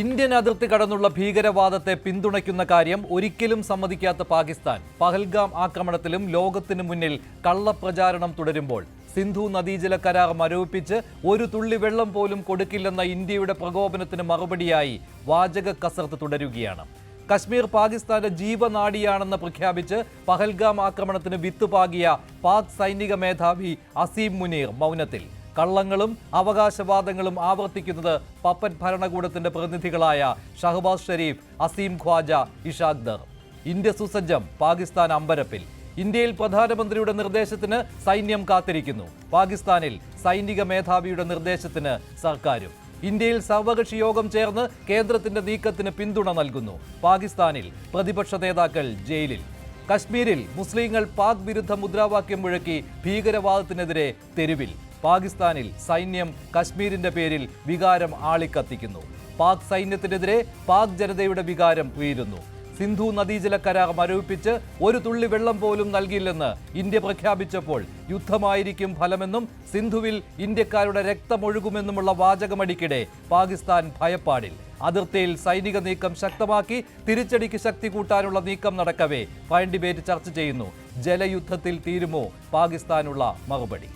Indian അതിർത്തി കടന്നുള്ള ഭീകരവാദത്തെ പിന്തുണയ്ക്കുന്ന കാര്യം ഒരിക്കലും സമ്മതിക്കാത്ത പാകിസ്ഥാൻ പഹൽഗാം ആക്രമണത്തിലും ലോകത്തിനു മുന്നിൽ കള്ളപ്രചാരണം തുടരുമ്പോൾ സിന്ധു നദീജല കരാർ മരവിപ്പിച്ച് ഒരു തുള്ളി വെള്ളം പോലും കൊടുക്കില്ലെന്ന ഇന്ത്യയുടെ പ്രകോപനത്തിന് മറുപടിയായി വാചക കസർത്ത് തുടരുകയാണ്. കശ്മീർ പാകിസ്ഥാന്റെ ജീവനാഡിയാണെന്ന് പ്രഖ്യാപിച്ച് പഹൽഗാം ആക്രമണത്തിന് വിത്തുപാകിയ പാക് സൈനിക മേധാവി അസീം മുനീർ മൗനത്തിൽ. കള്ളങ്ങളും അവകാശവാദങ്ങളും ആവർത്തിക്കുന്നത് പപ്പൻ ഭരണകൂടത്തിന്റെ പ്രതിനിധികളായ ഷഹബാസ് ഷരീഫ്, അസീം ഖ്വാജ, ഇഷാഖ് ദർ. ഇന്ത്യ സുസജ്ജം, പാകിസ്ഥാൻ അമ്പരപ്പിൽ. ഇന്ത്യയിൽ പ്രധാനമന്ത്രിയുടെ നിർദ്ദേശത്തിന് സൈന്യം കാത്തിരിക്കുന്നു. പാകിസ്ഥാനിൽ സൈനിക മേധാവിയുടെ നിർദ്ദേശത്തിന് സർക്കാരും. ഇന്ത്യയിൽ സർവകക്ഷി യോഗം ചേർന്ന് കേന്ദ്രത്തിന്റെ നീക്കത്തിന് പിന്തുണ നൽകുന്നു. പാകിസ്ഥാനിൽ പ്രതിപക്ഷ നേതാക്കൾ ജയിലിൽ. കശ്മീരിൽ മുസ്ലിങ്ങൾ പാക് വിരുദ്ധ മുദ്രാവാക്യം മുഴക്കി ഭീകരവാദത്തിനെതിരെ തെരുവിൽ. പാകിസ്ഥാനിൽ സൈന്യം കശ്മീരിന്റെ പേരിൽ വികാരം ആളിക്കത്തിക്കുന്നു. പാക് സൈന്യത്തിനെതിരെ പാക് ജനതയുടെ വികാരം ഉയരുന്നു. സിന്ധു നദീജല കരാർ മരവിപ്പിച്ച് ഒരു തുള്ളി വെള്ളം പോലും നൽകില്ലെന്ന് ഇന്ത്യ പ്രഖ്യാപിച്ചപ്പോൾ യുദ്ധമായിരിക്കും ഫലമെന്നും സിന്ധുവിൽ ഇന്ത്യക്കാരുടെ രക്തമൊഴുകുമെന്നുമുള്ള വാചകമടിക്കിടെ പാകിസ്ഥാൻ ഭയപ്പാടിൽ. അതിർത്തിയിൽ സൈനിക നീക്കം ശക്തമാക്കി തിരിച്ചടിക്ക് ശക്തി കൂട്ടാനുള്ള നീക്കം നടക്കവേ പ്രൈം ഡിബേറ്റ് ചർച്ച ചെയ്യുന്നു. ജലയുദ്ധത്തിൽ തീരുമോ പാകിസ്ഥാനുള്ള മറുപടി?